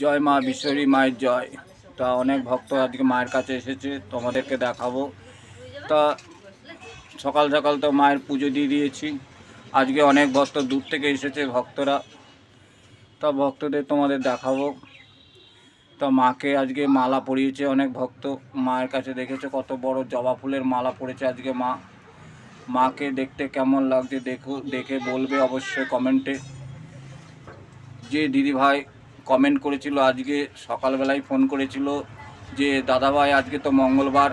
জয় মা বিশ্বরী মায়ের জয়। তা অনেক ভক্ত আজকে মায়ের কাছে এসেছে, তোমাদেরকে দেখাবো। তা সকাল সকাল তো মায়ের পুজো দিয়ে দিয়েছি। আজকে অনেক ভক্ত দূর থেকে এসেছে ভক্তরা, তা ভক্তদের তোমাদের দেখাবো। তা মাকে আজকে মালা পরিয়েছে অনেক ভক্ত। মায়ের কাছে দেখেছে কত বড় জবা ফুলের মালা পড়েছে আজকে মা। মাকে দেখতে কেমন লাগছে দেখে বলবে অবশ্যই কমেন্টে। যে দিদিভাই কমেন্ট করেছিল আজকে সকালবেলায় ফোন করেছিল যে দাদাভাই আজকে তো মঙ্গলবার,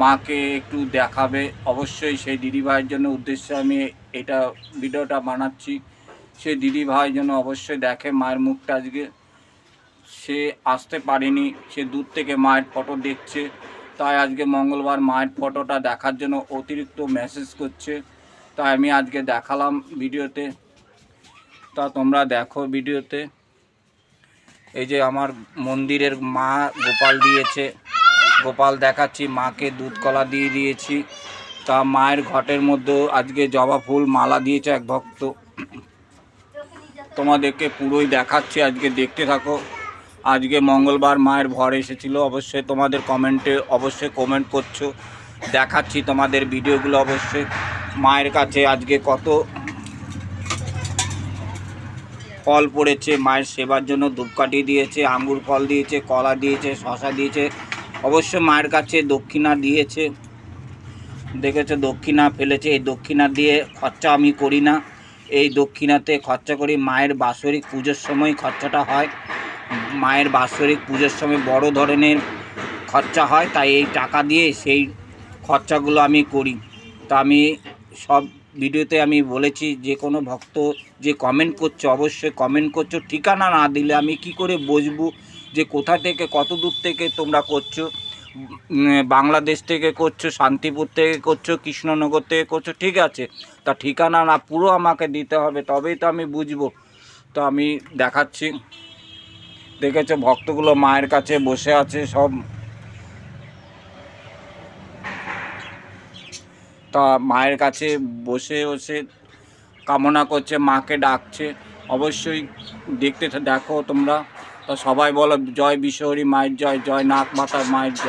মাকে একটু দেখাবে। অবশ্যই সেই দিদিভাইয়ের জন্য উদ্দেশ্যে আমি এটা ভিডিওটা বানাচ্ছি। সেই দিদিভাই যেন অবশ্যই দেখে মায়ের মুখটা। আজকে সে আসতে পারেনি, সে দূর থেকে মায়ের ফটো দেখছে, তাই আজকে মঙ্গলবার মায়ের ফটোটা দেখার জন্য অতিরিক্ত মেসেজ করছে। তাই আমি আজকে দেখালাম ভিডিওতে। তা তোমরা দেখো ভিডিওতে। এই যে আমার মন্দিরের মা গোপাল দিয়েছে, গোপাল দেখাচ্ছি। মাকে দুধ কলা দিয়ে দিয়েছি। তা মায়ের ঘটের মধ্যেও আজকে জবা ফুল মালা দিয়েছে এক ভক্ত। তোমাদেরকে পুরোই দেখাচ্ছি, আজকে দেখতে থাকো। আজকে মঙ্গলবার মায়ের ভর এসেছিল, অবশ্যই তোমাদের কমেন্টে অবশ্যই কমেন্ট করছো, দেখাচ্ছি তোমাদের ভিডিওগুলো। অবশ্যই মায়ের কাছে আজকে কত ফল পড়েছে, মায়ের সেবার জন্য ধূপকাঠি দিয়েছে, আঙ্গুর ফল দিয়েছে, কলা দিয়েছে, শশা দিয়েছে। অবশ্য মায়ের কাছে দক্ষিণা দিয়েছে, দেখেছো দক্ষিণা ফেলেছে। এই দক্ষিণা দিয়ে খরচা আমি করি না, এই দক্ষিণাতে খরচা করি মায়ের বাৎসরিক পুজোর সময় খরচাটা হয়। মায়ের বাৎসরিক পুজোর সময় বড় ধরনের খরচা হয়, তাই এই টাকা দিয়ে সেই খরচাগুলো আমি করি। তা আমি সব ভিডিওতে আমি বলেছি, যে কোনো ভক্ত যে কমেন্ট করছো অবশ্যই কমেন্ট করছো। ঠিকানা না দিলে আমি কি করে বুঝবো যে কোথা থেকে কত দূর থেকে তোমরা করছো। বাংলাদেশ থেকে করছো, শান্তিপুর থেকে করছো, কৃষ্ণনগর থেকে করছো, ঠিক আছে। তা ঠিকানা না পুরো আমাকে দিতে হবে, তবেই তো আমি বুঝবো। তো আমি দেখাচ্ছি। দেখেছো ভক্তগুলো মায়ের কাছে বসে আছে সব। তা মায়ের কাছে বসে বসে কামনা করছে, মাকে ডাকছে। অবশ্যই দেখো তোমরা। তো সবাই বলো জয় বিশ্বহরী মায়ের জয়, জয় নাগ মাতার মায়ের জয়।